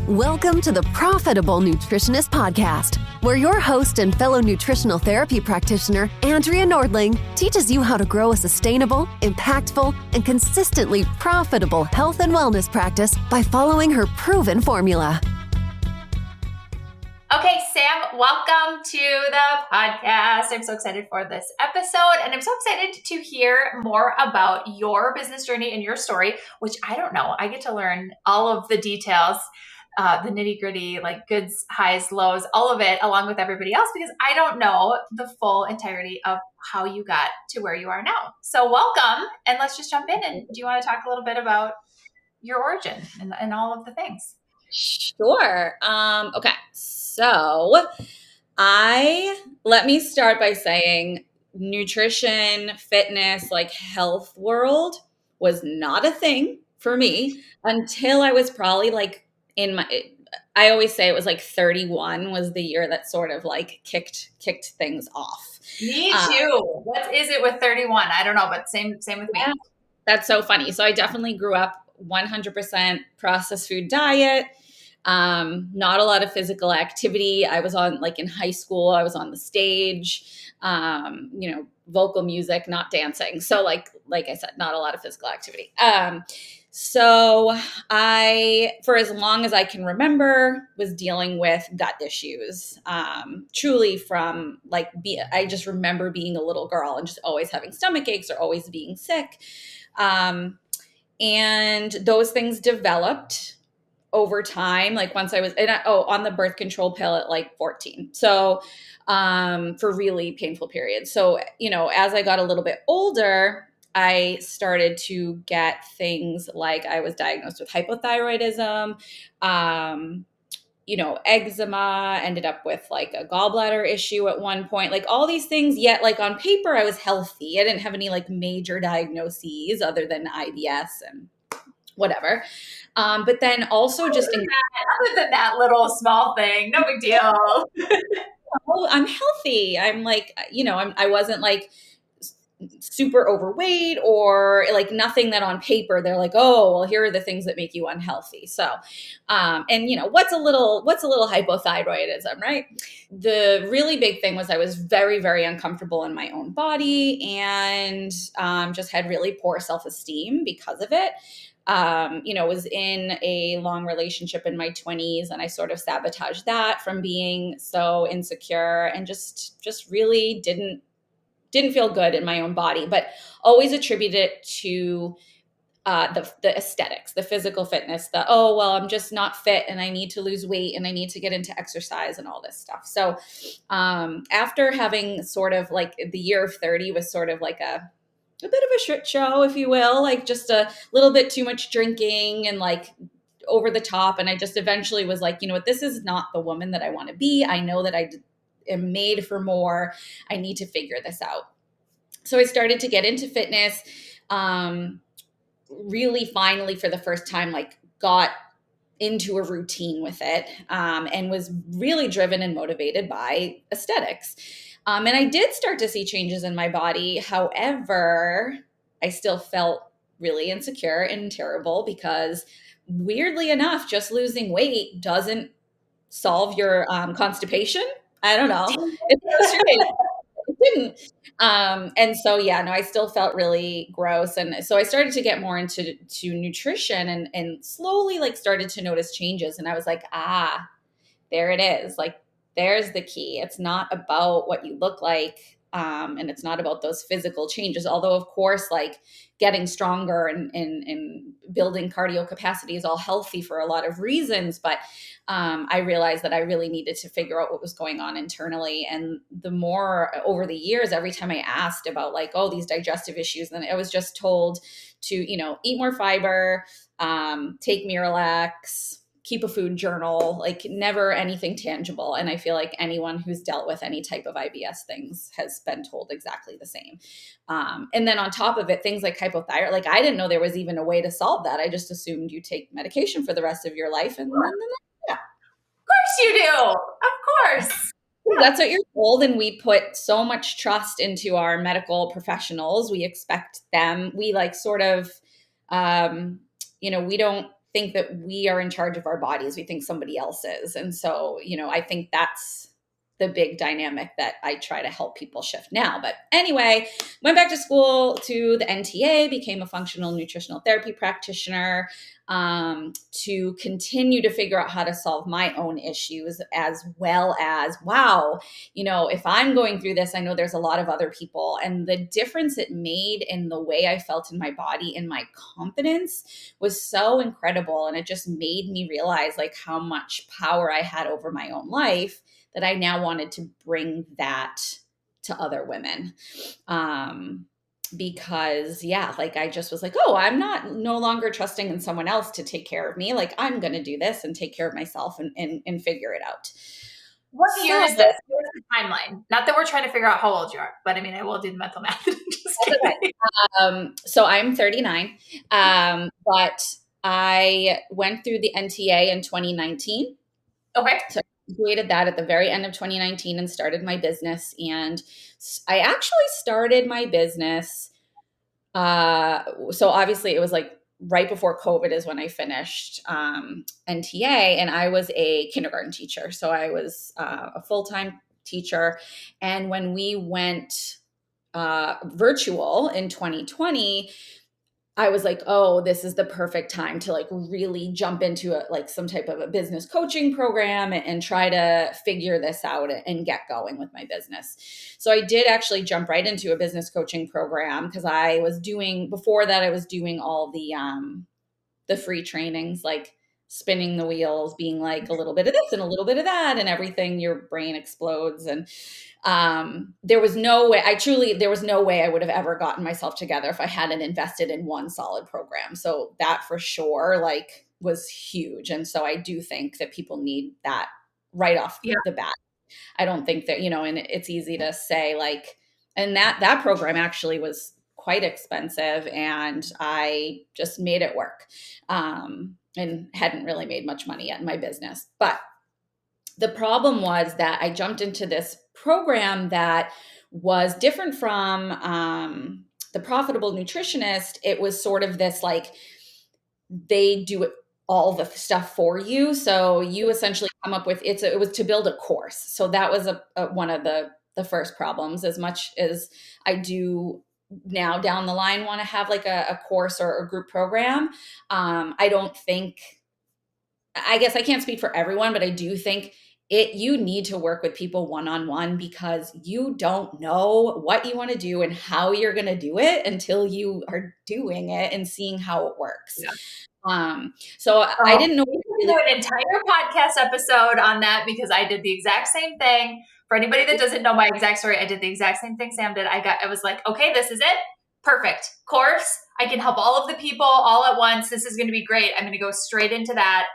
Welcome to the Profitable Nutritionist Podcast, where your host and fellow nutritional therapy practitioner, Andrea Nordling, teaches you how to grow a sustainable, impactful, and consistently profitable health and wellness practice by following her proven formula. Okay, Sam, welcome to the podcast. I'm so excited for this episode, and I'm so excited to hear more about your business journey and your story, which I don't know. I get to learn all of the details, the nitty gritty, like goods, highs, lows, all of it, along with everybody else, because I don't know the full entirety of how you got to where you are now. So welcome, and let's just jump in. And do you want to talk a little bit about your origin and all of the things? Sure. Okay. So let me start by saying nutrition, fitness, like health world was not a thing for me until I was probably like I always say it was like 31 was the year that sort of like kicked things off. Me too. What is it with 31? I don't know, but same with me. Yeah, that's so funny. So I definitely grew up 100% processed food diet. Not a lot of physical activity. I was on, like in high school, I was on the stage, vocal music, not dancing. So like I said, not a lot of physical activity. So I, for as long as I can remember, was dealing with gut issues, truly from I just remember being a little girl and just always having stomach aches or always being sick. And those things developed over time, like once I was on the birth control pill at like 14. So, for really painful periods. So, as I got a little bit older, I started to get things like I was diagnosed with hypothyroidism, eczema, ended up with like a gallbladder issue at one point, like all these things, yet like on paper, I was healthy. I didn't have any like major diagnoses other than IBS and whatever. But then also other than that little small thing, no big deal. I'm healthy. I'm like, I wasn't like super overweight or like nothing that on paper they're like, oh, well, here are the things that make you unhealthy. So, what's a little hypothyroidism, right? The really big thing was I was very, very uncomfortable in my own body and just had really poor self-esteem because of it. Was in a long relationship in my 20s and I sort of sabotaged that from being so insecure and just really didn't feel good in my own body, but always attributed it to the aesthetics, the physical fitness, I'm just not fit and I need to lose weight and I need to get into exercise and all this stuff. So after having sort of like the year of 30 was sort of like a bit of a shit show, if you will, like just a little bit too much drinking and like over the top. And I just eventually was like, this is not the woman that I want to be. I know that I am made for more. I need to figure this out. So I started to get into fitness, really finally for the first time, like got into a routine with it, and was really driven and motivated by aesthetics. And I did start to see changes in my body. However, I still felt really insecure and terrible because weirdly enough, just losing weight doesn't solve your constipation. I don't know. It didn't. And so, I still felt really gross. And so I started to get more into nutrition and slowly like started to notice changes. And I was like, there it is. Like, there's the key. It's not about what you look like. And it's not about those physical changes. Although, of course, like getting stronger and building cardio capacity is all healthy for a lot of reasons. But I realized that I really needed to figure out what was going on internally. And the more over the years, every time I asked about like, these digestive issues, then I was just told to, eat more fiber, take Miralax, keep a food journal, like never anything tangible. And I feel like anyone who's dealt with any type of IBS things has been told exactly the same. And then on top of it, things like hypothyroid, like I didn't know there was even a way to solve that. I just assumed you take medication for the rest of your life. And Of course you do. Of course. That's what you're told. And we put so much trust into our medical professionals. We expect them. We like sort of, we don't think that we are in charge of our bodies. We think somebody else is. And so, I think that's the big dynamic that I try to help people shift now. But anyway, went back to school to the NTA, became a functional nutritional therapy practitioner, to continue to figure out how to solve my own issues, as well as, wow, if I'm going through this, I know there's a lot of other people. And the difference it made in the way I felt in my body and my confidence was so incredible. And it just made me realize like how much power I had over my own life, that I now wanted to bring that to other women. Because like I just was like, oh, I'm no longer trusting in someone else to take care of me. Like I'm going to do this and take care of myself and figure it out. What year is this? What's the timeline? Not that we're trying to figure out how old you are, but I mean, I will do the mental math. Just kidding. So I'm 39, but I went through the NTA in 2019. Okay. So I completed that at the very end of 2019 and started my business. And I actually started my business. So obviously it was like right before COVID is when I finished NTA, and I was a kindergarten teacher. So I was a full-time teacher. And when we went virtual in 2020, I was like, oh, this is the perfect time to like really jump into like some type of a business coaching program and try to figure this out and get going with my business. So I did actually jump right into a business coaching program, because before that I was doing all the free trainings, like spinning the wheels, being like a little bit of this and a little bit of that, and everything, your brain explodes. And there was no way I would have ever gotten myself together if I hadn't invested in one solid program. So that for sure, like, was huge. And so I do think that people need that right off the bat. I don't think that, and it's easy to say like, and that program actually was quite expensive, and I just made it work. And hadn't really made much money yet in my business. But the problem was that I jumped into this program that was different from the Profitable Nutritionist. It was sort of this like, they do all the stuff for you. So you essentially come up with, it was to build a course. So that was one of the first problems. As much as I do now down the line want to have like a course or a group program, I guess I can't speak for everyone, but I do think you need to work with people one-on-one, because you don't know what you want to do and how you're going to do it until you are doing it and seeing how it works. Yeah. I didn't know. We could do an entire podcast episode on that, because I did the exact same thing. For anybody that doesn't know my exact story, I did the exact same thing Sam did. I was like, okay, this is it. Perfect. Course. I can help all of the people all at once. This is going to be great. I'm going to go straight into that.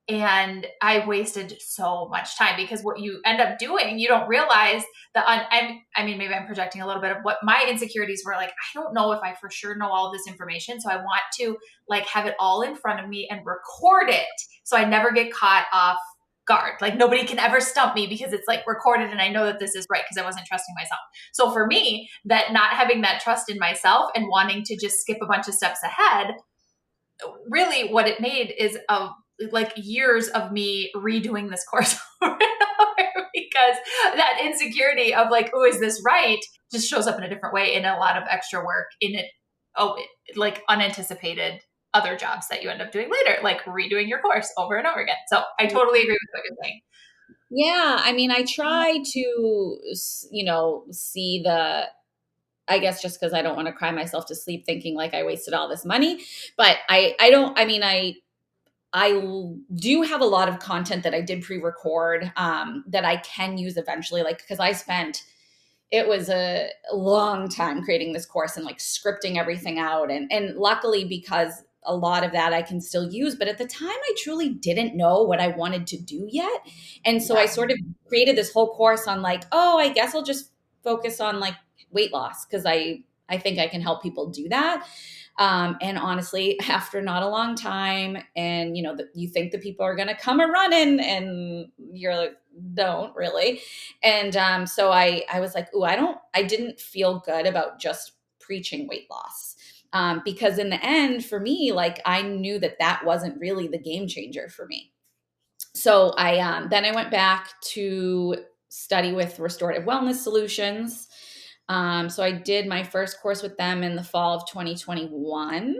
And I wasted so much time, because what you end up doing, you don't realize maybe I'm projecting a little bit of what my insecurities were. Like, I don't know if I for sure know all this information. So I want to like have it all in front of me and record it, so I never get caught off guard. Like nobody can ever stump me, because it's like recorded and I know that this is right, because I wasn't trusting myself. So for me, that not having that trust in myself and wanting to just skip a bunch of steps ahead, really what it made is like years of me redoing this course over and over, because that insecurity of like, oh, is this right, just shows up in a different way, in a lot of extra work in it. Like unanticipated other jobs that you end up doing later, like redoing your course over and over again. So I totally agree with what you're saying. Yeah. I mean, I try to, see I guess just because I don't want to cry myself to sleep thinking like I wasted all this money, but I do have a lot of content that I did pre-record that I can use eventually, like, because it was a long time creating this course and like scripting everything out. And luckily, because a lot of that I can still use, but at the time I truly didn't know what I wanted to do yet. And so I sort of created this whole course on like, oh, I guess I'll just focus on like weight loss, because I think I can help people do that. And honestly, after not a long time, and you think the people are going to come a running, and you're like, don't really. And so I was like, ooh, I didn't feel good about just preaching weight loss. Because in the end, for me, like I knew that wasn't really the game changer for me. So then I went back to study with Restorative Wellness Solutions. So I did my first course with them in the fall of 2021.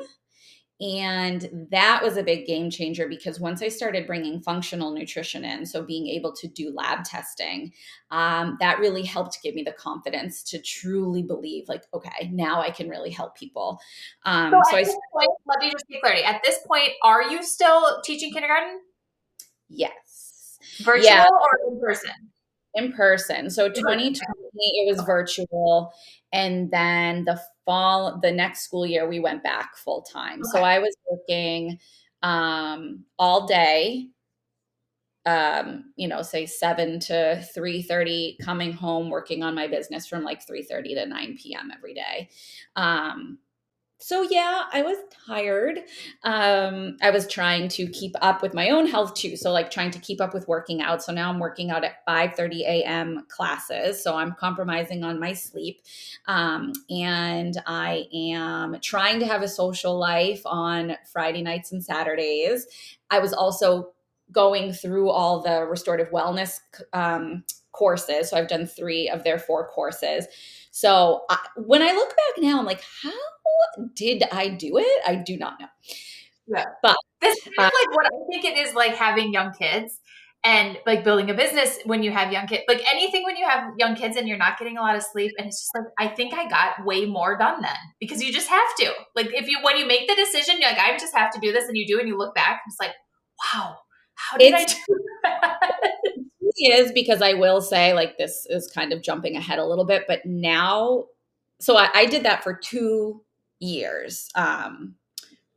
And that was a big game changer because once I started bringing functional nutrition in, so being able to do lab testing, that really helped give me the confidence to truly believe like, okay, now I can really help people. So at this point, let me just get clarity. At this point, are you still teaching kindergarten? Yes. Virtual or in person? In person. So 2020, it was virtual. And then the next school year, we went back full time. Okay. So I was working all day, say 7 to 3:30, coming home, working on my business from like 3:30 to 9 p.m. every day. So yeah, I was tired. I was trying to keep up with my own health too. So like trying to keep up with working out. So now I'm working out at 5:30 a.m. classes. So I'm compromising on my sleep. And I am trying to have a social life on Friday nights and Saturdays. I was also going through all the restorative wellness courses. So I've done 3 of their 4 courses. So when I look back now, I'm like, how did I do it? I do not know. Yeah. But this is like what I think it is like having young kids and like building a business when you have young kids, like anything when you have young kids and you're not getting a lot of sleep. And it's just like, I think I got way more done then because you just have to. Like when you make the decision, you're like, I just have to do this, and you do, and you look back, and it's like, wow, how did I do that? Is because I will say, like, this is kind of jumping ahead a little bit, but now, so I did that for 2 years,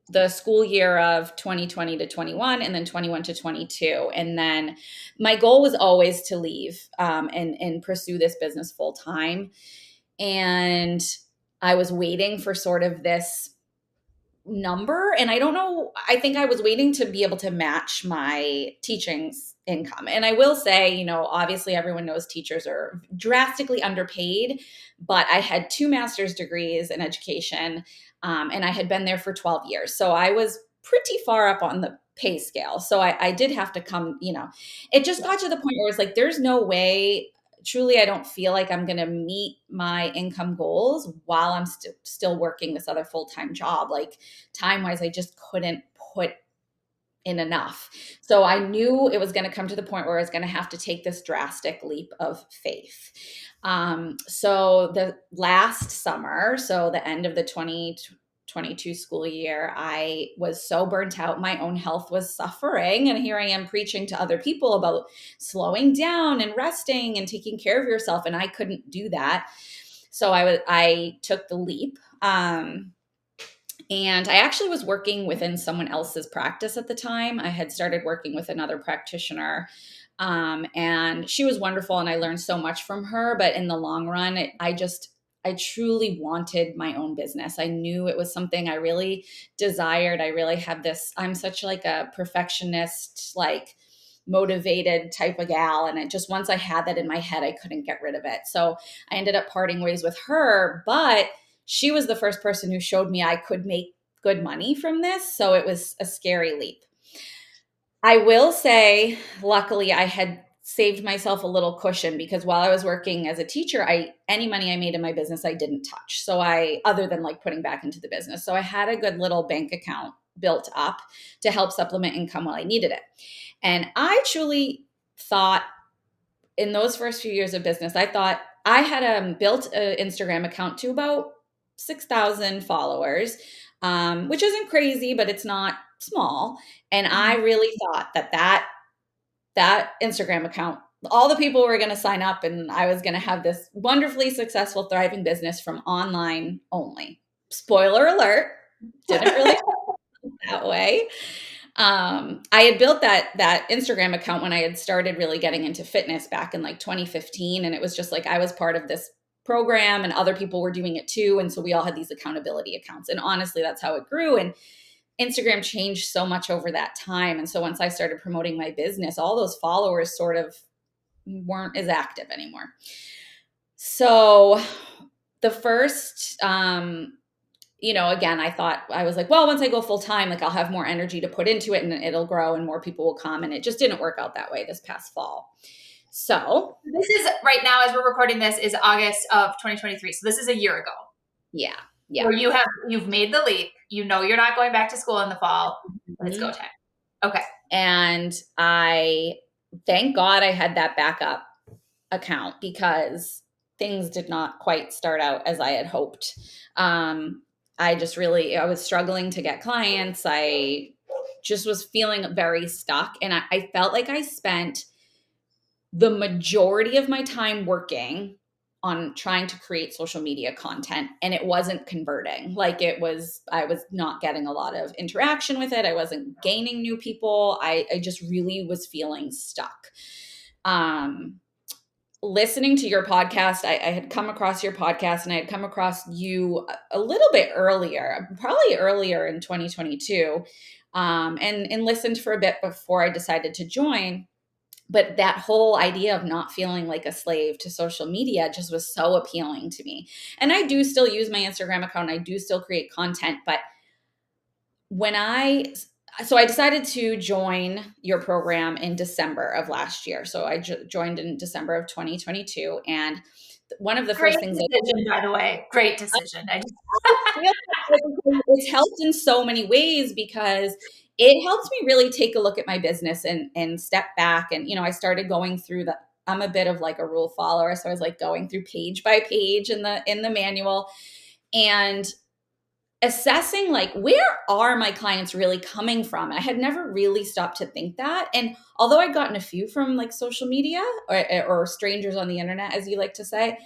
the school year of 2020 to 21 and then 21 to 22. And then my goal was always to leave and pursue this business full time. And I was waiting for sort of this number. And I don't know, I think I was waiting to be able to match my teaching's income. And I will say, obviously everyone knows teachers are drastically underpaid, but I had 2 master's degrees in education, and I had been there for 12 years. So I was pretty far up on the pay scale. So I did have to come, it just got to the point where it's like, there's no way, truly, I don't feel like I'm going to meet my income goals while I'm still working this other full-time job. Like time-wise, I just couldn't put in enough. So I knew it was going to come to the point where I was going to have to take this drastic leap of faith. So the last summer, so the end of the 2022 school year, I was so burnt out. My own health was suffering. And here I am preaching to other people about slowing down and resting and taking care of yourself. And I couldn't do that. So I took the leap. And I actually was working within someone else's practice at the time. I had started working with another practitioner, and she was wonderful, and I learned so much from her. But in the long run, I truly wanted my own business. I knew it was something I really desired. I really had this, I'm such like a perfectionist, like motivated type of gal. And once I had that in my head, I couldn't get rid of it. So I ended up parting ways with her, but she was the first person who showed me I could make good money from this. So it was a scary leap. I will say, luckily, I had saved myself a little cushion because while I was working as a teacher, any money I made in my business, I didn't touch. So other than like putting back into the business. So I had a good little bank account built up to help supplement income while I needed it. And I truly thought in those first few years of business, I thought I had built an Instagram account to about 6,000 followers, which isn't crazy, but it's not small. And I really thought that Instagram account, all the people were going to sign up and I was going to have this wonderfully successful, thriving business from online only. Spoiler alert, didn't really that way. I had built that Instagram account when I had started really getting into fitness back in like 2015. And it was just like, I was part of this program and other people were doing it too. And so we all had these accountability accounts. And honestly, that's how it grew. And Instagram changed so much over that time. And so once I started promoting my business, all those followers sort of weren't as active anymore. So the first again, I was like, well, once I go full time, like I'll have more energy to put into it and it'll grow and more people will come. And it just didn't work out that way this past fall. So this is right now, as we're recording this, is August of 2023. So this is a year ago. Yeah. Yeah. Where you've made the leap. You're not going back to school in the fall. Let's go time. Okay. And thank God I had that backup account because things did not quite start out as I had hoped. I was struggling to get clients. I just was feeling very stuck. And I felt like I spent the majority of my time working on trying to create social media content, and it wasn't converting. I was not getting a lot of interaction with it. I wasn't gaining new people. I just really was feeling stuck. Listening to your podcast, I had come across your podcast and I had come across you a little bit earlier, probably earlier in 2022, and listened for a bit before I decided to join. But that whole idea of not feeling like a slave to social media just was so appealing to me. And I do still use my Instagram account. I do still create content. But so I decided to join your program in December of last year. So I joined in December of 2022. And one of the first things by the way, great decision. It's helped in so many ways because it helps me really take a look at my business and step back. And, I started going through I'm a bit of like a rule follower. So I was like going through page by page in the manual and assessing like, where are my clients really coming from? I had never really stopped to think that. And although I'd gotten a few from like social media or strangers on the internet, as you like to say,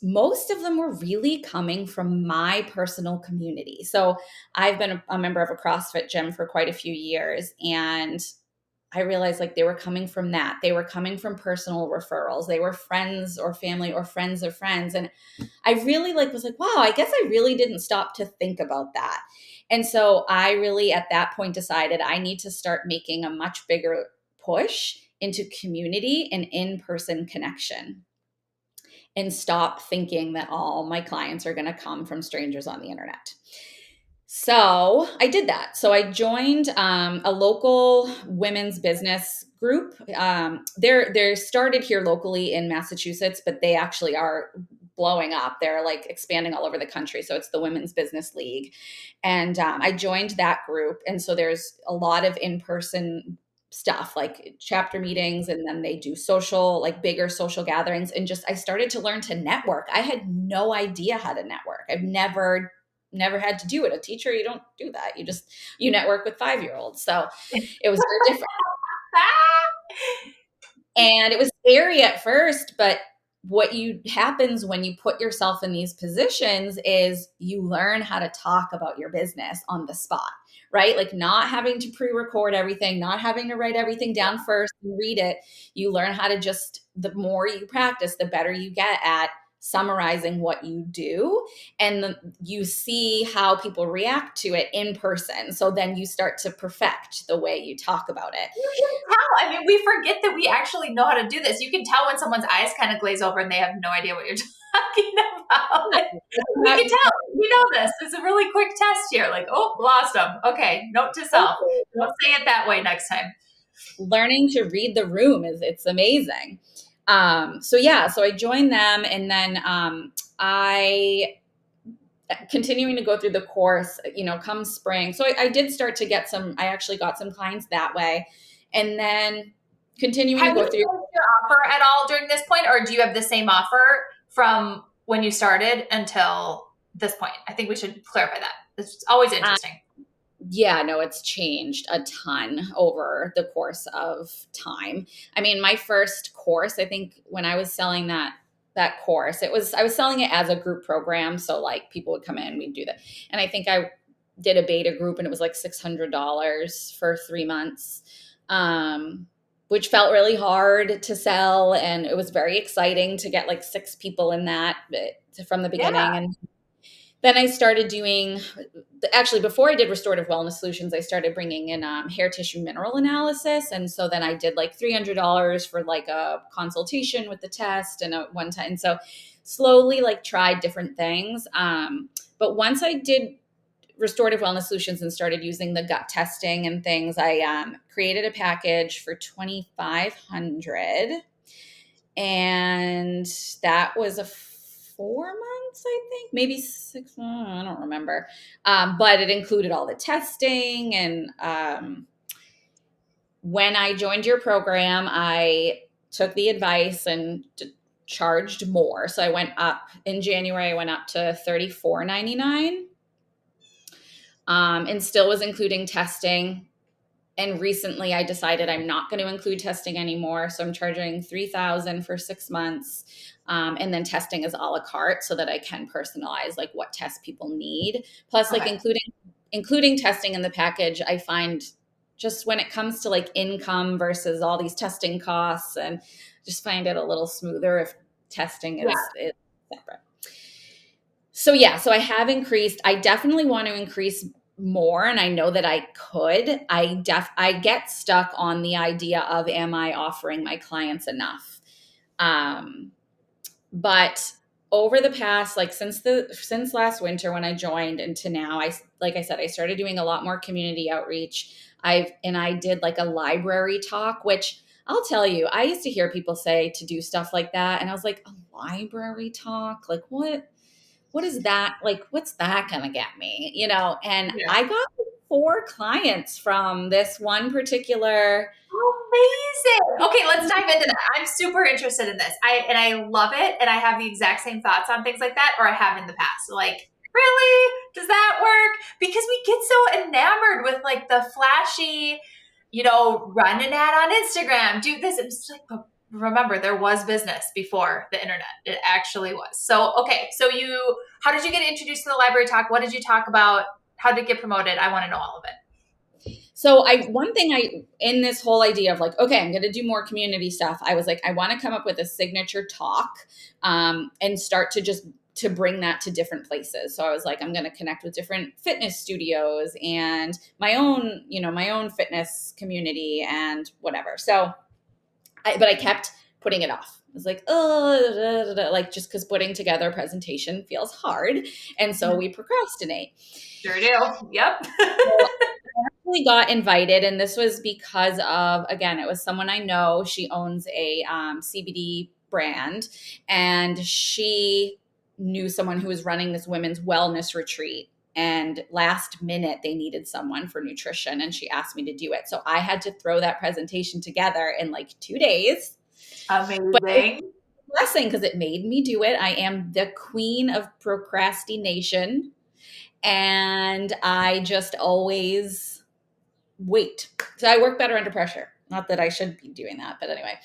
most of them were really coming from my personal community. So I've been a member of a CrossFit gym for quite a few years, and I realized like they were coming from that. They were coming from personal referrals. They were friends or family or friends of friends. And I really was like, wow, I guess I really didn't stop to think about that. And so I really at that point decided I need to start making a much bigger push into community and in-person connection, and stop thinking that all my clients are going to come from strangers on the internet. So I did that. So I joined a local women's business group. They're started here locally in Massachusetts, but they actually are blowing up. They're like expanding all over the country. So it's the Women's Business League. And I joined that group. And so there's a lot of in-person stuff like chapter meetings, and then they do bigger social gatherings. And I started to learn to network. I had no idea how to network. I've never had to do it. A teacher, you don't do that. You network with 5-year-olds. So it was very different. And it was scary at first, but what happens when you put yourself in these positions is you learn how to talk about your business on the spot, right? Like not having to pre-record everything, not having to write everything down first and read it. You learn how to the more you practice, the better you get at summarizing what you do, and you see how people react to it in person. So then you start to perfect the way you talk about it. You can tell. I mean, we forget that we actually know how to do this. You can tell when someone's eyes kind of glaze over and they have no idea what you're talking about. We can tell. We know this. It's a really quick test here. Like, oh, lost them. Okay, note to self. Don't say it that way next time. Learning to read the room it's amazing. So I joined them, and then I continuing to go through the course, come spring. So I did start to I actually got some clients that way, and then continuing to go through. Have you changed your offer at all during this point, or do you have the same offer from when you started until this point? I think we should clarify that. It's always interesting. Yeah, no, it's changed a ton over the course of time. I mean, my first course, I think when I was selling that course, I was selling it as a group program. So like people would come in, we'd do that. And I think I did a beta group and it was like $600 for 3 months, which felt really hard to sell. And it was very exciting to get like 6 people in that from the beginning. Yeah. And then I started before I did restorative wellness solutions, I started bringing in hair tissue mineral analysis. And so then I did like $300 for like a consultation with the test and a one time. And so slowly like tried different things. But once I did restorative wellness solutions and started using the gut testing and things, I created a package for $2,500, and that was a 4 months, I think, maybe 6. I don't remember, but it included all the testing. And when I joined your program, I took the advice and charged more. So I went up in January. I went up to $34.99. And still was including testing. And recently I decided I'm not going to include testing anymore. So I'm charging $3,000 for 6 months. And then testing is a la carte so that I can personalize like what tests people need. Plus, like including testing in the package, I find just when it comes to like income versus all these testing costs, and just find it a little smoother if testing is separate. So so I have increased. I definitely want to increase more, and I know that I could. I get stuck on the idea of, am I offering my clients enough? But over the past, like since last winter when I joined into now, like I said, I started doing a lot more community outreach. I did like a library talk, which I'll tell you, I used to hear people say to do stuff like that, and I was like, a library talk? Like what is that? Like, what's that going to get me? And I got 4 clients from this one particular. Amazing. Okay, let's dive into that. I'm super interested in this. I love it. And I have the exact same thoughts on things like that, or I have in the past. So like, really? Does that work? Because we get so enamored with like the flashy, run an ad on Instagram, do this. It's like, remember, there was business before the internet. It actually was. So, okay. So how did you get introduced to the library talk? What did you talk about? How did it get promoted? I want to know all of it. So one thing in this whole idea of like, okay, I'm going to do more community stuff. I was like, I want to come up with a signature talk, and start to bring that to different places. So I was like, I'm going to connect with different fitness studios and my own fitness community and whatever. So but I kept putting it off. I was like, like just because putting together a presentation feels hard. And so we procrastinate. Sure do. Yep. So I actually got invited. And this was because of, again, it was someone I know. She owns a CBD brand, and she knew someone who was running this women's wellness retreat. And last minute, they needed someone for nutrition, and she asked me to do it. So I had to throw that presentation together in like 2 days. Amazing. But it was a blessing because it made me do it. I am the queen of procrastination, and I just always wait. So I work better under pressure. Not that I should be doing that, but anyway.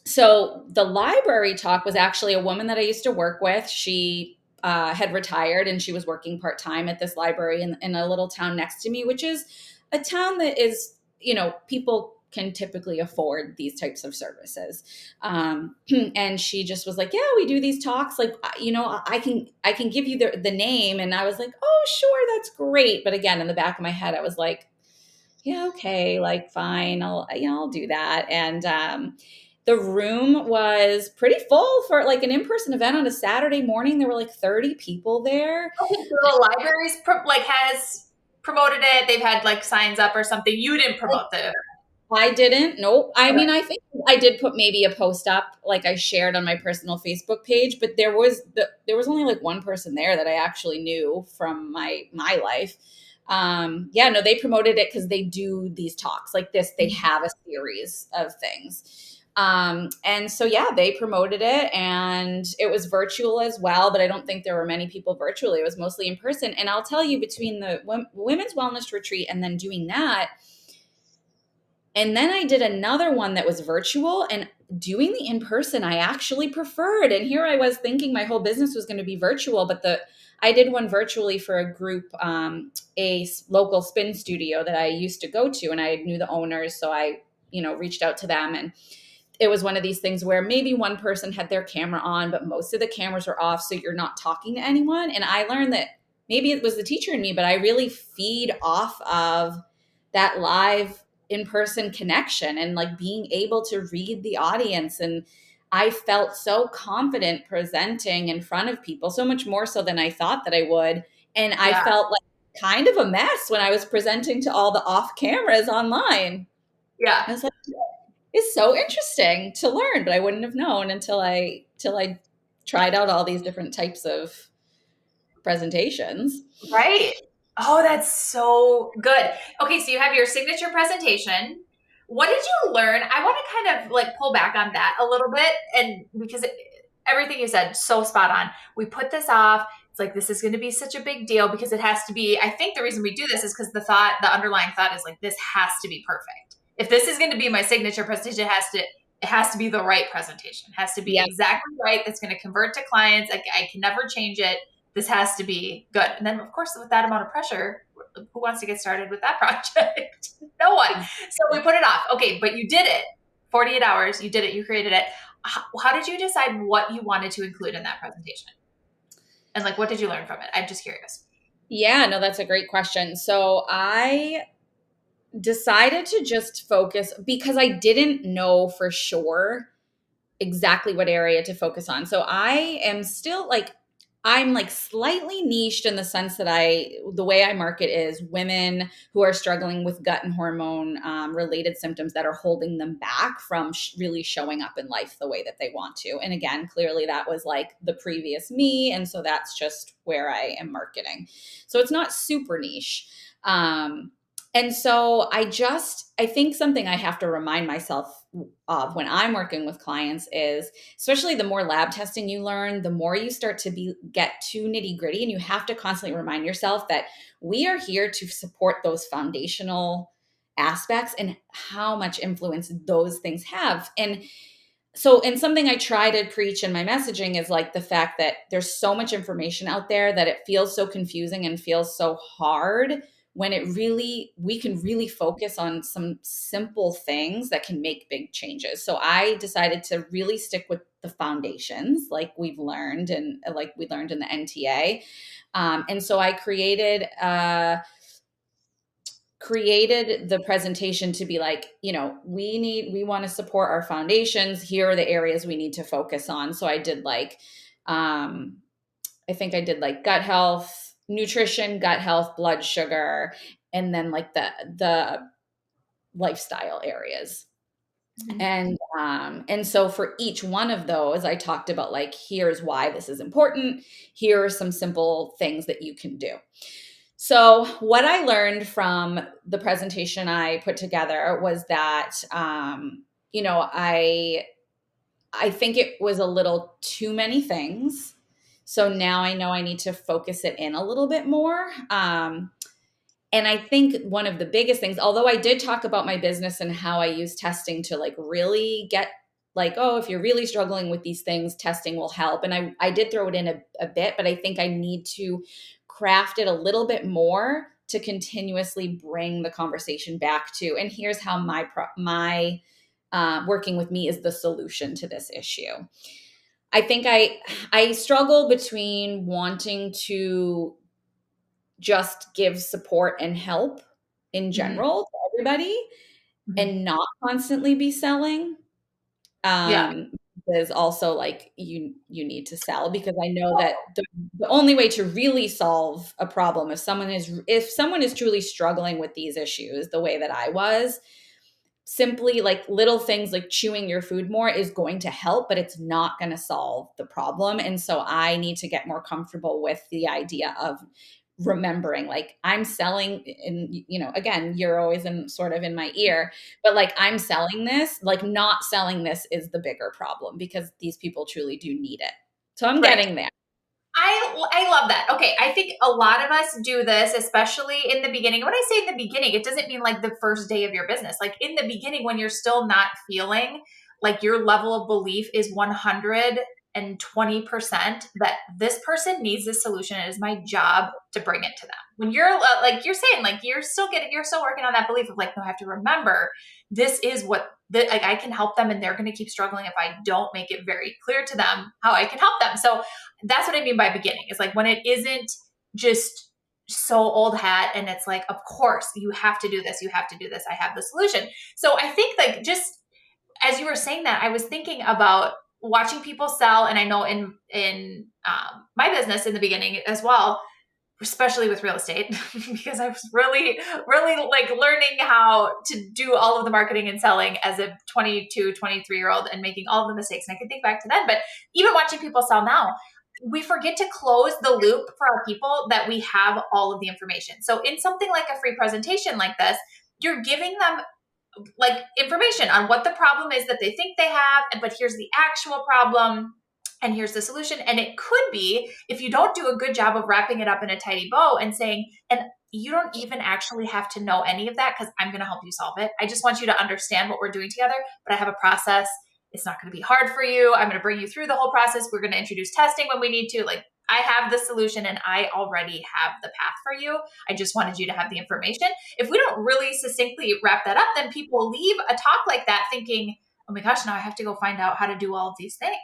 So the library talk was actually a woman that I used to work with. She had retired, and she was working part-time at this library in a little town next to me, which is a town that is, people can typically afford these types of services. And she just was like, yeah, we do these talks. Like, I can give you the name. And I was like, oh, sure. That's great. But again, in the back of my head, I was like, yeah, okay, like fine. I'll do that. And, the room was pretty full for like an in-person event on a Saturday morning. There were like 30 people there. Okay, so the libraries has promoted it. They've had like signs up or something. You didn't promote it. I didn't. Nope. I mean, I think I did put maybe a post up, like I shared on my personal Facebook page, but there was only like one person there that I actually knew from my life. No, they promoted it because they do these talks like this. They have a series of things. And so, they promoted it, and it was virtual as well, but I don't think there were many people virtually. It was mostly in person. And I'll tell you, between the women's wellness retreat and then doing that, and then I did another one that was virtual, and doing the in-person, I actually preferred. And here I was thinking my whole business was going to be virtual, but I did one virtually for a group, a local spin studio that I used to go to, and I knew the owners. So I, reached out to them, and it was one of these things where maybe one person had their camera on, but most of the cameras were off. So you're not talking to anyone. And I learned that maybe it was the teacher in me, but I really feed off of that live in-person connection and like being able to read the audience. And I felt so confident presenting in front of people, so much more so than I thought that I would. And I Yeah. felt like kind of a mess when I was presenting to all the off cameras online. Yeah. I was like, it's so interesting to learn, but I wouldn't have known until I tried out all these different types of presentations. Right. Oh, that's so good. Okay, so you have your signature presentation. What did you learn? I want to kind of like pull back on that a little bit, and because everything you said, so spot on. We put this off. It's like, this is going to be such a big deal because it has to be. I think the reason we do this is because the underlying thought is like, this has to be perfect. If this is going to be my signature presentation, it has to be the right presentation. It has to be exactly right. That's going to convert to clients. I can never change it. This has to be good. And then, of course, with that amount of pressure, who wants to get started with that project? No one. So we put it off. Okay, but you did it. 48 hours, you did it, you created it. How did you decide what you wanted to include in that presentation? And like, what did you learn from it? I'm just curious. Yeah, no, that's a great question. So I decided to just focus because I didn't know for sure exactly what area to focus on. So I am still like, I'm like slightly niched in the sense that the way I market is women who are struggling with gut and hormone related symptoms that are holding them back from really showing up in life the way that they want to. And again, clearly that was like the previous me. And so that's just where I am marketing. So it's not super niche. And so I think something I have to remind myself of when I'm working with clients is, especially the more lab testing you learn, the more you start to get too nitty gritty, and you have to constantly remind yourself that we are here to support those foundational aspects and how much influence those things have. And something I try to preach in my messaging is like the fact that there's so much information out there that it feels so confusing and feels so hard when we can really focus on some simple things that can make big changes. So I decided to really stick with the foundations like we've learned and like we learned in the NTA. And so I created the presentation to be like, we want to support our foundations. Here are the areas we need to focus on. So I did like, I think I did like gut health, nutrition, gut health, blood sugar, and then like the lifestyle areas. And so for each one of those, I talked about like, here's why this is important. Here are some simple things that you can do. So what I learned from the presentation I put together was that, I think it was a little too many things. So now I know I need to focus it in a little bit more. And I think one of the biggest things, although I did talk about my business and how I use testing to like really get like, oh, if you're really struggling with these things, testing will help. And I did throw it in a bit, but I think I need to craft it a little bit more to continuously bring the conversation back to, and here's how my working with me is the solution to this issue. I think I struggle between wanting to just give support and help in general to everybody and not constantly be selling. Is also like you need to sell, because I know that the only way to really solve a problem, if someone is truly struggling with these issues the way that I was, simply like little things like chewing your food more is going to help, but it's not going to solve the problem. And so I need to get more comfortable with the idea of remembering like I'm selling, and again, you're always sort of in my ear, but like I'm selling this, like not selling this is the bigger problem because these people truly do need it. So I'm getting there. I love that. Okay. I think a lot of us do this, especially in the beginning. When I say in the beginning, it doesn't mean like the first day of your business. Like in the beginning, when you're still not feeling like your level of belief is 120% that this person needs this solution. It is my job to bring it to them. When you're like you're saying, like you're still working on that belief of like, no, I have to remember this is what like I can help them, and they're going to keep struggling if I don't make it very clear to them how I can help them. So that's what I mean by beginning. Is like when it isn't just so old hat and it's like, of course you have to do this. You have to do this. I have the solution. So I think like just as you were saying that, I was thinking about watching people sell, and I know in my business in the beginning as well, especially with real estate, because I was really, really like learning how to do all of the marketing and selling as a 22, 23-year-old and making all of the mistakes. And I can think back to then, but even watching people sell now, we forget to close the loop for our people that we have all of the information. So in something like a free presentation like this, you're giving them like information on what the problem is that they think they have, but here's the actual problem and here's the solution. And it could be, if you don't do a good job of wrapping it up in a tidy bow and saying, and you don't even actually have to know any of that because I'm going to help you solve it. I just want you to understand what we're doing together, but I have a process. It's not going to be hard for you. I'm going to bring you through the whole process. We're going to introduce testing when we need to. Like, I have the solution and I already have the path for you. I just wanted you to have the information. If we don't really succinctly wrap that up, then people leave a talk like that thinking, oh my gosh, now I have to go find out how to do all of these things.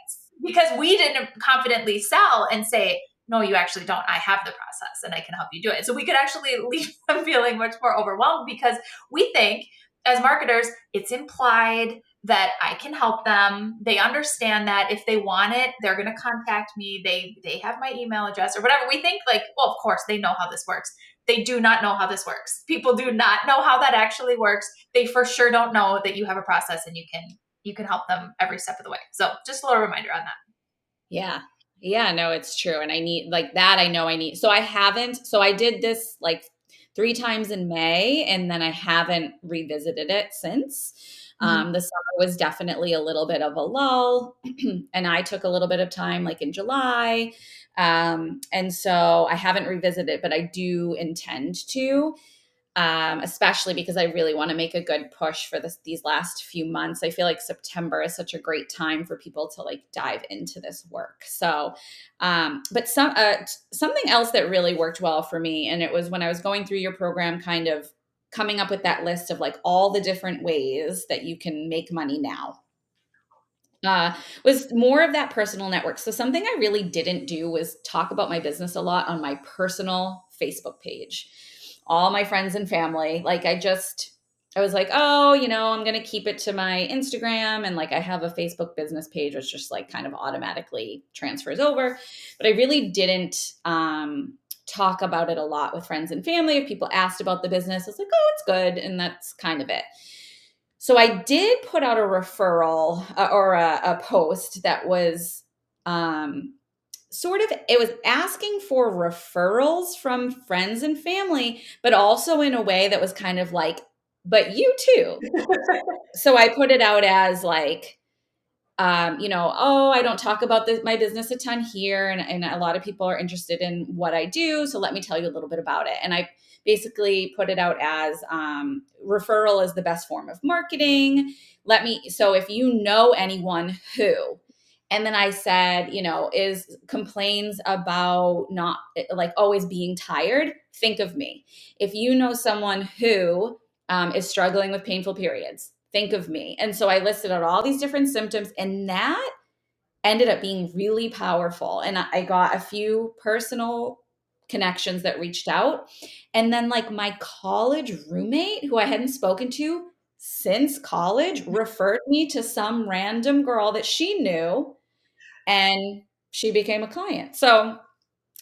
Because we didn't confidently sell and say, no, you actually don't. I have the process and I can help you do it. So we could actually leave them feeling much more overwhelmed because we think as marketers, it's implied that I can help them. They understand that if they want it, they're going to contact me. They have my email address or whatever. We think like, well, of course they know how this works. They do not know how this works. People do not know how that actually works. They for sure don't know that you have a process and you can help them every step of the way. So just a little reminder on that. Yeah. Yeah, no, it's true. And I need like that. I know I need, so I did this like 3 times in May and then I haven't revisited it since. The summer was definitely a little bit of a lull and I took a little bit of time like in July. And so I haven't revisited it, but I do intend to. Especially because I really want to make a good push for these last few months. I feel like September is such a great time for people to like dive into this work. So, but something else that really worked well for me, and it was when I was going through your program, kind of coming up with that list of like all the different ways that you can make money now. Was more of that personal network. So something I really didn't do was talk about my business a lot on my personal Facebook page. All my friends and family, like I was like, oh, I'm going to keep it to my Instagram. And like, I have a Facebook business page, which just like kind of automatically transfers over. But I really didn't talk about it a lot with friends and family. If people asked about the business, I was like, oh, it's good. And that's kind of it. So I did put out a referral or a post that was it was asking for referrals from friends and family, but also in a way that was kind of like, but you too. So I put it out as like, oh, I don't talk about my business a ton here. And a lot of people are interested in what I do. So let me tell you a little bit about it. And I basically put it out as referral is the best form of marketing. So if you know anyone who, and then I said, complains about not like always being tired, think of me. If you know someone who is struggling with painful periods, think of me. And so I listed out all these different symptoms, and that ended up being really powerful. And I got a few personal connections that reached out. And then like my college roommate who I hadn't spoken to since college referred me to some random girl that she knew, and she became a client. So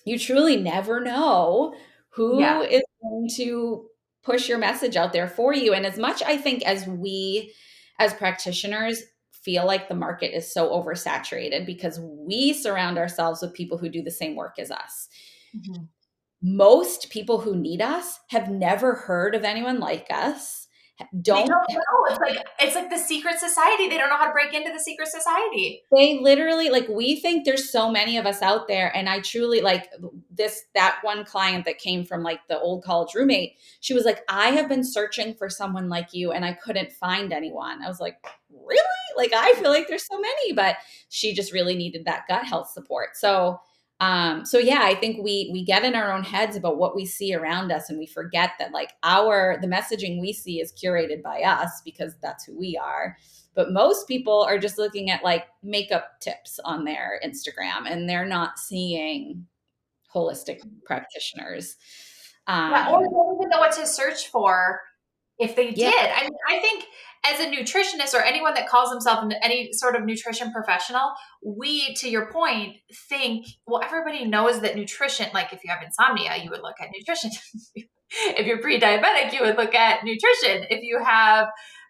you truly never know who is going to push your message out there for you. And as much I think as we as practitioners feel like the market is so oversaturated because we surround ourselves with people who do the same work as us. Mm-hmm. Most people who need us have never heard of anyone like us. They don't know. It's like the secret society. They don't know how to break into the secret society. They literally like, we think there's so many of us out there. And I truly like that one client that came from like the old college roommate. She was like, I have been searching for someone like you and I couldn't find anyone. I was like, really? Like, I feel like there's so many, but she just really needed that gut health support. So yeah, I think we get in our own heads about what we see around us, and we forget that like the messaging we see is curated by us because that's who we are. But most people are just looking at like makeup tips on their Instagram, and they're not seeing holistic practitioners. Or they don't even know what to search for if they Yeah. did. I mean, I think as a nutritionist or anyone that calls himself any sort of nutrition professional, we, to your point, think, well, everybody knows that nutrition, like if you have insomnia, you would look at nutrition. If you're pre-diabetic, you would look at nutrition. If you have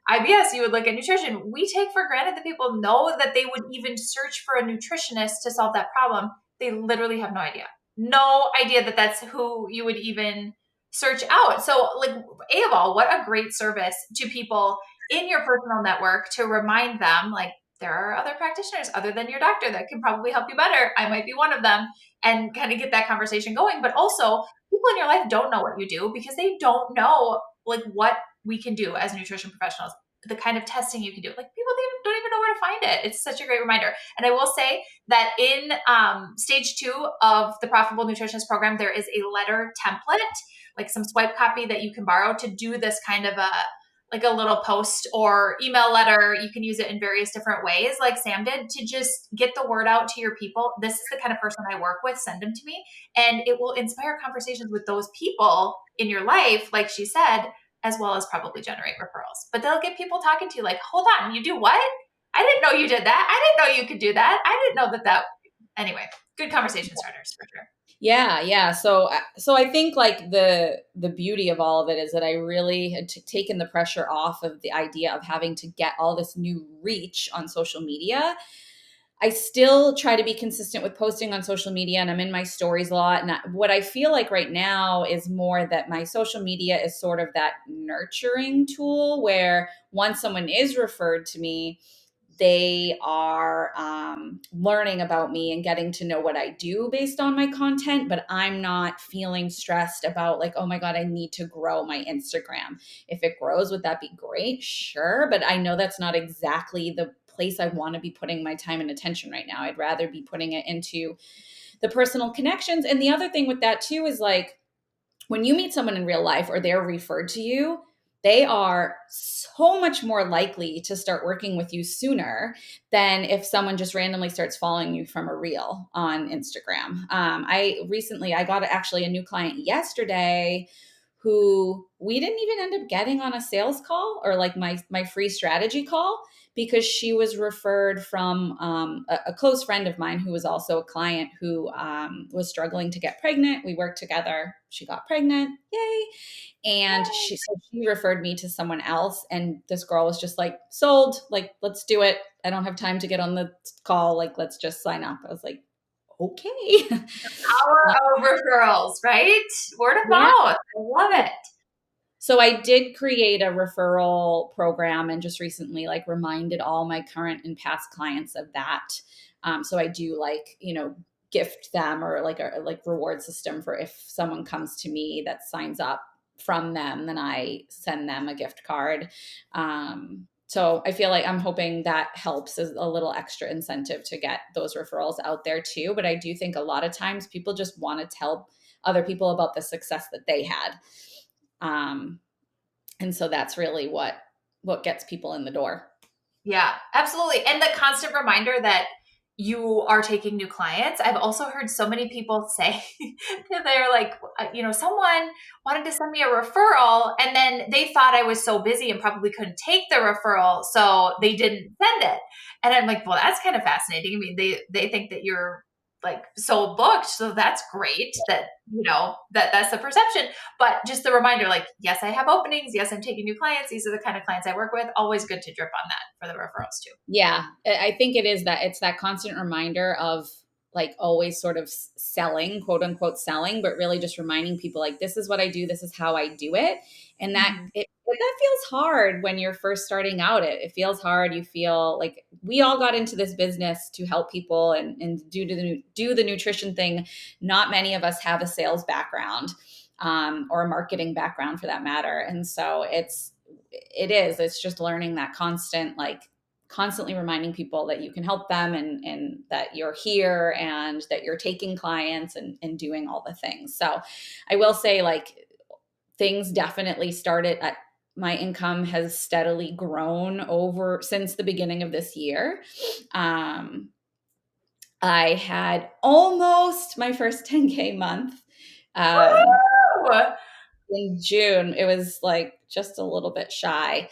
IBS, you would look at nutrition. We take for granted that people know that they would even search for a nutritionist to solve that problem. They literally have no idea. No idea that that's who you would even search out. So, like, A of all, what a great service to people in your personal network to remind them, like, there are other practitioners other than your doctor that can probably help you better. I might be one of them, and kind of get that conversation going. But also, people in your life don't know what you do because they don't know, like, what we can do as nutrition professionals, the kind of testing you can do. Like, people don't even know where to find it. It's such a great reminder. And I will say that in stage 2 of the Profitable Nutritionist program, there is a letter template, like some swipe copy that you can borrow to do this kind of a little post or email letter. You can use it in various different ways, like Sam did, to just get the word out to your people. This is the kind of person I work with. Send them to me. And it will inspire conversations with those people in your life, like she said, as well as probably generate referrals. But they'll get people talking to you like, hold on, you do what? I didn't know you did that. I didn't know you could do that. I didn't know that. Anyway, good conversation starters for sure. Yeah. So I think like the beauty of all of it is that I really had taken the pressure off of the idea of having to get all this new reach on social media. I still try to be consistent with posting on social media, and I'm in my stories a lot. And what I feel like right now is more that my social media is sort of that nurturing tool where once someone is referred to me, they are learning about me and getting to know what I do based on my content, but I'm not feeling stressed about like, oh my God, I need to grow my Instagram. If it grows, would that be great? Sure. But I know that's not exactly the place I want to be putting my time and attention right now. I'd rather be putting it into the personal connections. And the other thing with that too is like, when you meet someone in real life or they're referred to you, they are so much more likely to start working with you sooner than if someone just randomly starts following you from a reel on Instagram. I got actually a new client yesterday who we didn't even end up getting on a sales call or like my free strategy call because she was referred from a close friend of mine who was also a client who was struggling to get pregnant. We worked together. She got pregnant. Yay. And she referred me to someone else. And this girl was just like, sold, like, let's do it. I don't have time to get on the call. Like, let's just sign up. I was like, okay. Power of referrals, right? Word of mouth. I love it. So I did create a referral program and just recently like reminded all my current and past clients of that. So I do like, gift them or like a reward system for if someone comes to me that signs up from them, then I send them a gift card. So I feel like I'm hoping that helps as a little extra incentive to get those referrals out there too. But I do think a lot of times people just want to tell other people about the success that they had. And so that's really what gets people in the door. Yeah, absolutely. And the constant reminder that you are taking new clients. I've also heard so many people say that they're like, someone wanted to send me a referral and then they thought I was so busy and probably couldn't take the referral. So they didn't send it. And I'm like, well, that's kind of fascinating. I mean, they think that you're like so booked. So that's great that, that's the perception, but just the reminder, like, yes, I have openings. Yes, I'm taking new clients. These are the kind of clients I work with. Always good to drip on that for the referrals too. Yeah. I think it's that constant reminder of like always sort of selling, quote unquote selling, but really just reminding people like, this is what I do. This is how I do it. And that that feels hard when you're first starting out. It feels hard. You feel like we all got into this business to help people and do the nutrition thing. Not many of us have a sales background or a marketing background for that matter. And so it's just learning that constantly reminding people that you can help them and that you're here and that you're taking clients and doing all the things. So I will say like things definitely started at my income has steadily grown over since the beginning of this year. I had almost my first 10K month. in June. It was like just a little bit shy.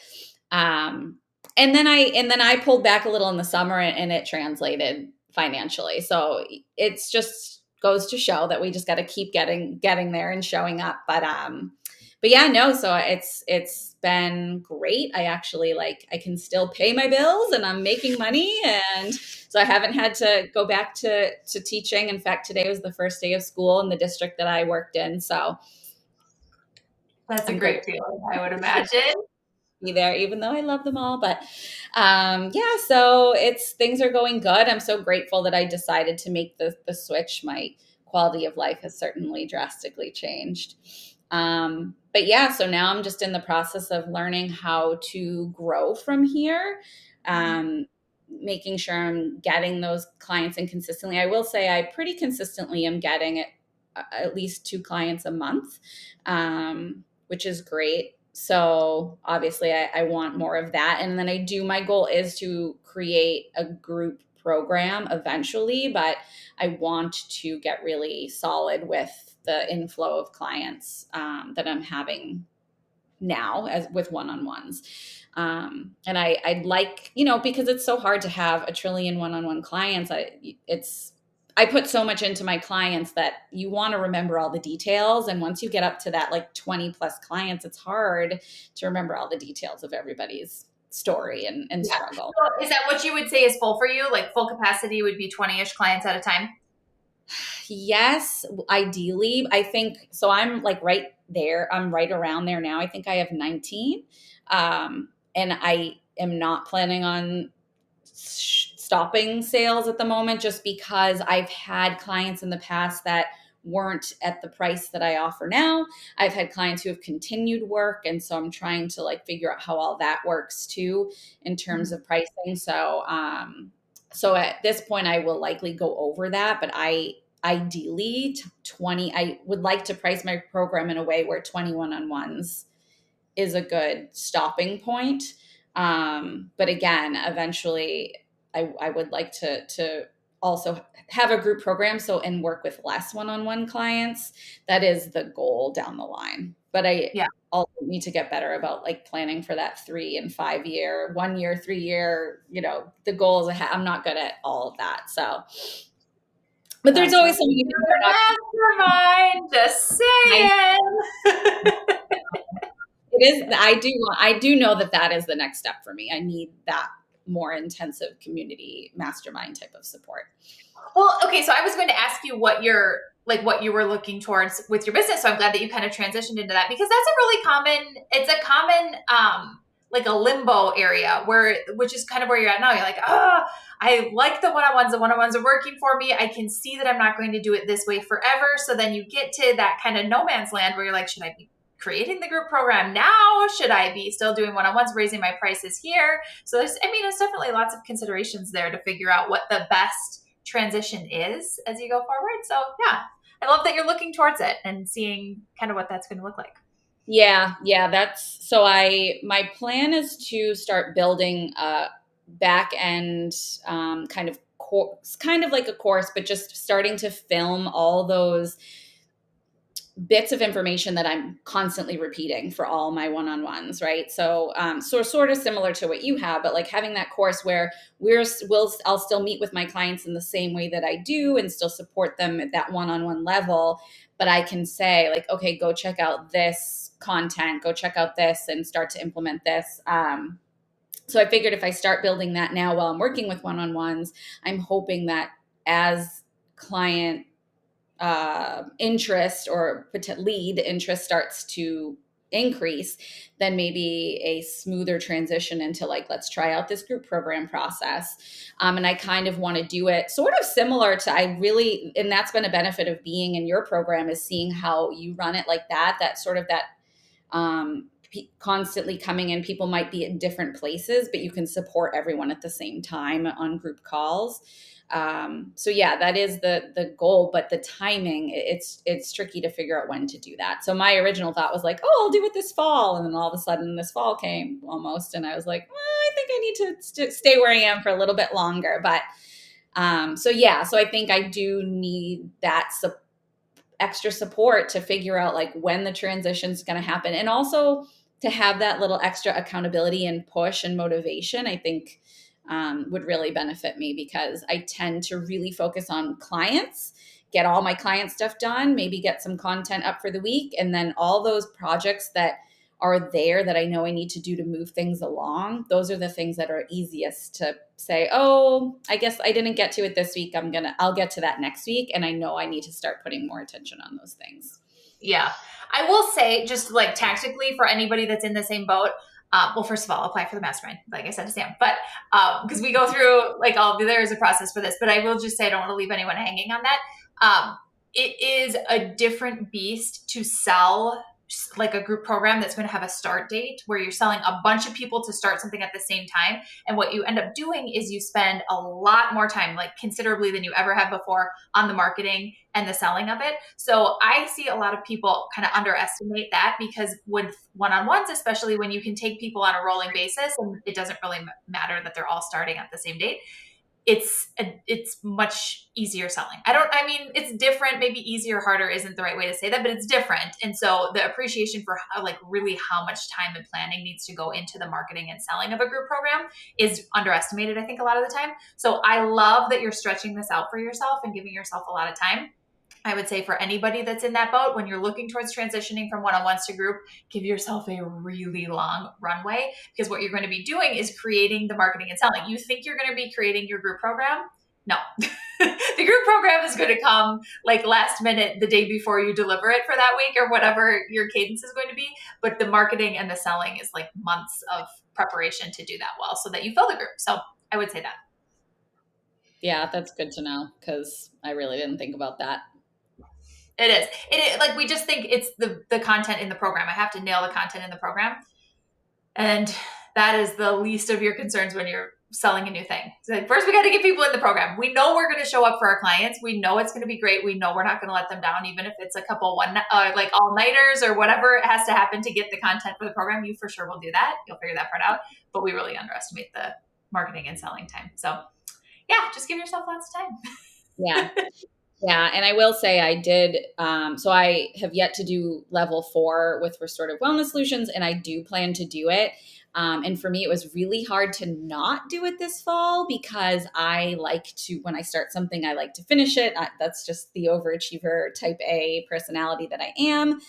And then I pulled back a little in the summer, and it translated financially. So it's just goes to show that we just got to keep getting there and showing up. But yeah, no, so it's been great. I actually I can still pay my bills and I'm making money. And so I haven't had to go back to teaching. In fact, today was the first day of school in the district that I worked in. So That's a I'm great feeling, I would imagine. be there, even though I love them all. But yeah, so things are going good. I'm so grateful that I decided to make the switch. My quality of life has certainly drastically changed. But yeah, so now I'm just in the process of learning how to grow from here. Making sure I'm getting those clients in consistently. I will say I pretty consistently am getting it at least 2 clients a month, which is great. So obviously I want more of that. And then my goal is to create a group program eventually, but I want to get really solid with the inflow of clients that I'm having now as with one-on-ones. And I'd like, because it's so hard to have a trillion one-on-one clients. I put so much into my clients that you want to remember all the details. And once you get up to that 20 plus clients, it's hard to remember all the details of everybody's story and struggle. So is that what you would say is full for you? Like full capacity would be 20-ish clients at a time? Yes, ideally. I think so. I'm right there. I'm right around there now. I think I have 19. And I am not planning on stopping sales at the moment, just because I've had clients in the past that weren't at the price that I offer now. I've had clients who have continued work. And so I'm trying to figure out how all that works too, in terms of pricing. So at this point I will likely go over that, but ideally 20, I would like to price my program in a way where 20 one-on-ones is a good stopping point. But again, eventually I would like to also have a group program and work with less one-on-one clients. That is the goal down the line. But I also need to get better about planning for that 3 and 5 year, 1 year, 3 year, the goals I'm not good at all of that. So, but there's always something. Mastermind, just saying. It is. I do know that is the next step for me. I need that more intensive community mastermind type of support. Well, okay. So I was going to ask you what you were looking towards with your business. So I'm glad that you kind of transitioned into that, because that's it's a common, a limbo area which is kind of where you're at now. You're like, I like the one-on-ones are working for me. I can see that I'm not going to do it this way forever. So then you get to that kind of no man's land where you're like, should I be creating the group program now? Should I be still doing one-on-ones, raising my prices here? So there's definitely lots of considerations there to figure out what the best transition is as you go forward. So yeah, I love that you're looking towards it and seeing kind of what that's going to look like. Yeah. My plan is to start building a back end kind of like a course, but just starting to film all those bits of information that I'm constantly repeating for all my one-on-ones, right? So sort of similar to what you have, but having that course where I'll still meet with my clients in the same way that I do and still support them at that one-on-one level. But I can say okay, go check out this content, go check out this and start to implement this. So I figured if I start building that now while I'm working with one-on-ones, I'm hoping that as client interest or lead interest starts to increase, then maybe a smoother transition into let's try out this group program process. And I kind of want to do it sort of similar to and that's been a benefit of being in your program, is seeing how you run it that sort of constantly coming in. People might be in different places, but you can support everyone at the same time on group calls. So yeah, that is the goal, but the timing, it's tricky to figure out when to do that. So my original thought was I'll do it this fall. And then all of a sudden this fall came almost. And I was like, I think I need to stay where I am for a little bit longer. But, so I think I do need that extra support to figure out like when the transition is going to happen, and also to have that little extra accountability and push and motivation, I think would really benefit me, because I tend to really focus on clients, get all my client stuff done, maybe get some content up for the week, and then all those projects that are there that I know I need to do to move things along. Those are the things that are easiest to say, oh, I guess I didn't get to it this week. I'll get to that next week. And I know I need to start putting more attention on those things. Yeah. I will say, just like tactically, for anybody that's in the same boat, well, first of all, apply for the mastermind, like I said to Sam, but because we go through like there is a process for this, but I will just say I don't want to leave anyone hanging on that. It is a different beast to sell like a group program that's going to have a start date where you're selling a bunch of people to start something at the same time. And what you end up doing is you spend a lot more time, like considerably than you ever have before, on the marketing and the selling of it. So I see a lot of people kind of underestimate that, because with one-on-ones, especially when you can take people on a rolling basis and it doesn't really matter that they're all starting at the same date, it's much easier selling. I mean, it's different. Maybe easier, harder isn't the right way to say that, but it's different. And so the appreciation for really how much time and planning needs to go into the marketing and selling of a group program is underestimated, I think, a lot of the time. So I love that you're stretching this out for yourself and giving yourself a lot of time. I would say for anybody that's in that boat, when you're looking towards transitioning from one-on-ones to group, give yourself a really long runway, because what you're going to be doing is creating the marketing and selling. You think you're going to be creating your group program? No. The group program is going to come like last minute, the day before you deliver it for that week or whatever your cadence is going to be. But the marketing and the selling is like months of preparation to do that well, so that you fill the group. So I would say that. Yeah, that's good to know, because I really didn't think about that. It is. Like, we just think it's the content in the program. I have to nail the content in the program. And that is the least of your concerns when you're selling a new thing. So like, first we got to get people in the program. We know we're going to show up for our clients. We know it's going to be great. We know we're not going to let them down, even if it's a couple like all-nighters or whatever it has to happen to get the content for the program. You for sure will do that. You'll figure that part out. But we really underestimate the marketing and selling time. So yeah, just give yourself lots of time. Yeah. Yeah. And I will say I did. So I have yet to do level 4 with restorative wellness solutions, and I do plan to do it. And for me, it was really hard to not do it this fall, because I like to, when I start something, I like to finish it. That's just the overachiever type A personality that I am.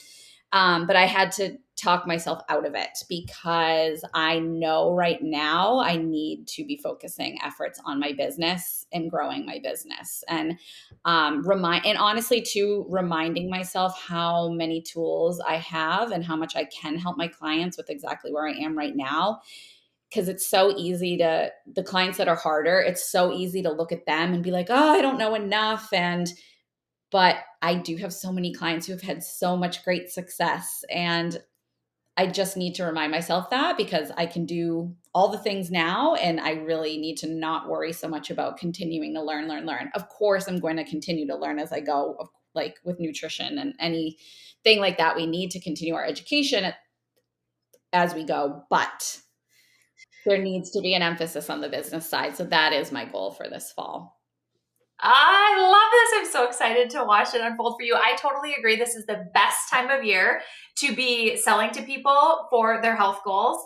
But I had to talk myself out of it, because I know right now I need to be focusing efforts on my business and growing my business, and honestly too, reminding myself how many tools I have and how much I can help my clients with exactly where I am right now. Because it's so easy the clients that are harder, it's so easy to look at them and be like, oh, I don't know enough. But I do have so many clients who have had so much great success, and I just need to remind myself that, because I can do all the things now, and I really need to not worry so much about continuing to learn. Of course, I'm going to continue to learn as I go, like with nutrition and anything like that. We need to continue our education as we go, but there needs to be an emphasis on the business side. So that is my goal for this fall. I love this. I'm so excited to watch it unfold for you. I totally agree. This is the best time of year to be selling to people for their health goals.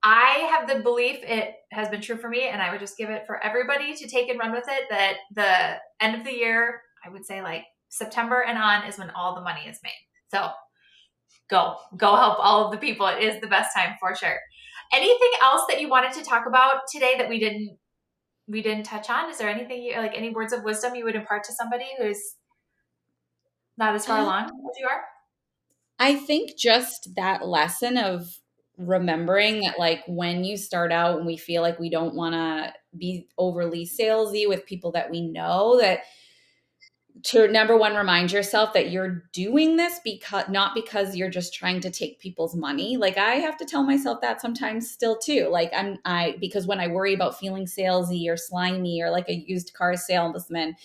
I have the belief, it has been true for me, and I would just give it for everybody to take and run with it, that the end of the year, I would say like September and on, is when all the money is made. So go help all of the people. It is the best time for sure. Anything else that you wanted to talk about today that we didn't touch on? Is there anything any words of wisdom you would impart to somebody who's not as far along as you are? I think just that lesson of remembering that, like, when you start out and we feel like we don't want to be overly salesy with people that we know, that to number one, remind yourself that you're doing this not because you're just trying to take people's money. Like, I have to tell myself that sometimes still too. Like because when I worry about feeling salesy or slimy or like a used car salesman,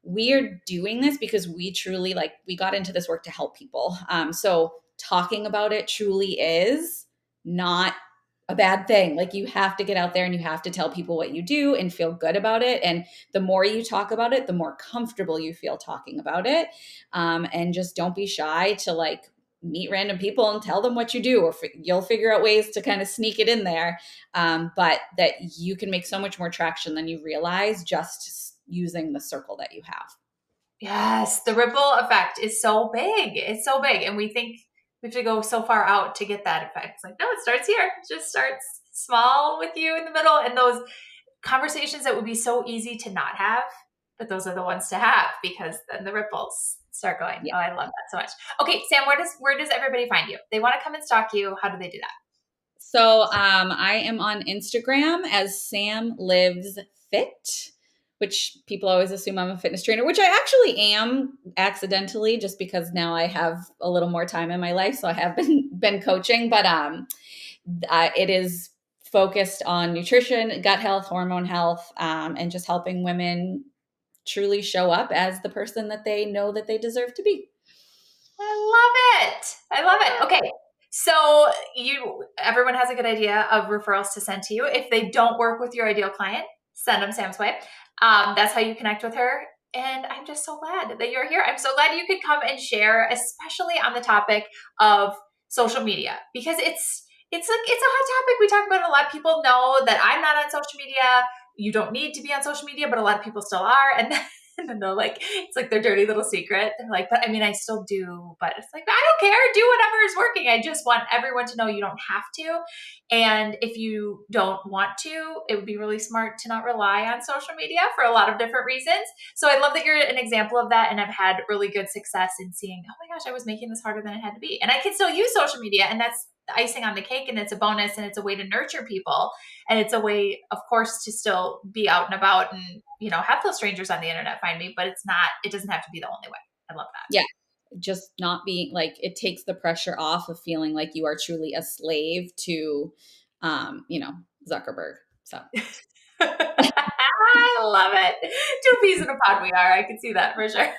we're doing this because we truly, like, we got into this work to help people. So talking about it truly is not a bad thing. Like you have to get out there and you have to tell people what you do and feel good about it. And the more you talk about it, the more comfortable you feel talking about it. And just don't be shy to like meet random people and tell them what you do, or you'll figure out ways to kind of sneak it in there. But that you can make so much more traction than you realize just using the circle that you have. Yes, the ripple effect is so big. It's so big. And we think we have to go so far out to get that effect. It's like, no, it starts here. It just starts small with you in the middle. And those conversations that would be so easy to not have, but those are the ones to have, because then the ripples start going. Yeah. Oh, I love that so much. Okay, Sam, where does everybody find you? They want to come and stalk you. How do they do that? So I am on Instagram as Sam Lives Fit, which people always assume I'm a fitness trainer, which I actually am accidentally, just because now I have a little more time in my life. So I have been coaching, but it is focused on nutrition, gut health, hormone health, and just helping women truly show up as the person that they know that they deserve to be. I love it. I love it. Okay. So everyone has a good idea of referrals to send to you. If they don't work with your ideal client, send them Sam's way. That's how you connect with her. And I'm just so glad that you're here. I'm so glad you could come and share, especially on the topic of social media, because it's a hot topic. We talk about it a lot. People know that I'm not on social media. You don't need to be on social media, but a lot of people still are. And then they're like, it's like their dirty little secret. They're like, but I mean, I still do, but it's like, I don't care. Do whatever is working. I just want everyone to know you don't have to. And if you don't want to, it would be really smart to not rely on social media for a lot of different reasons. So I love that you're an example of that. And I've had really good success in seeing, oh my gosh, I was making this harder than it had to be. And I can still use social media, and that's the icing on the cake, and it's a bonus, and it's a way to nurture people. And it's a way, of course, to still be out and about and, have those strangers on the internet find me, but it doesn't have to be the only way. I love that. Yeah. Just not being like, it takes the pressure off of feeling like you are truly a slave to, Zuckerberg. So I love it. 2 peas in a pod we are. I can see that for sure.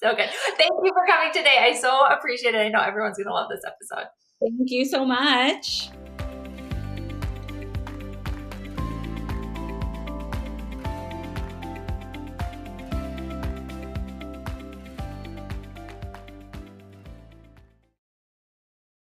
So good. Thank you for coming today. I so appreciate it. I know everyone's going to love this episode. Thank you so much.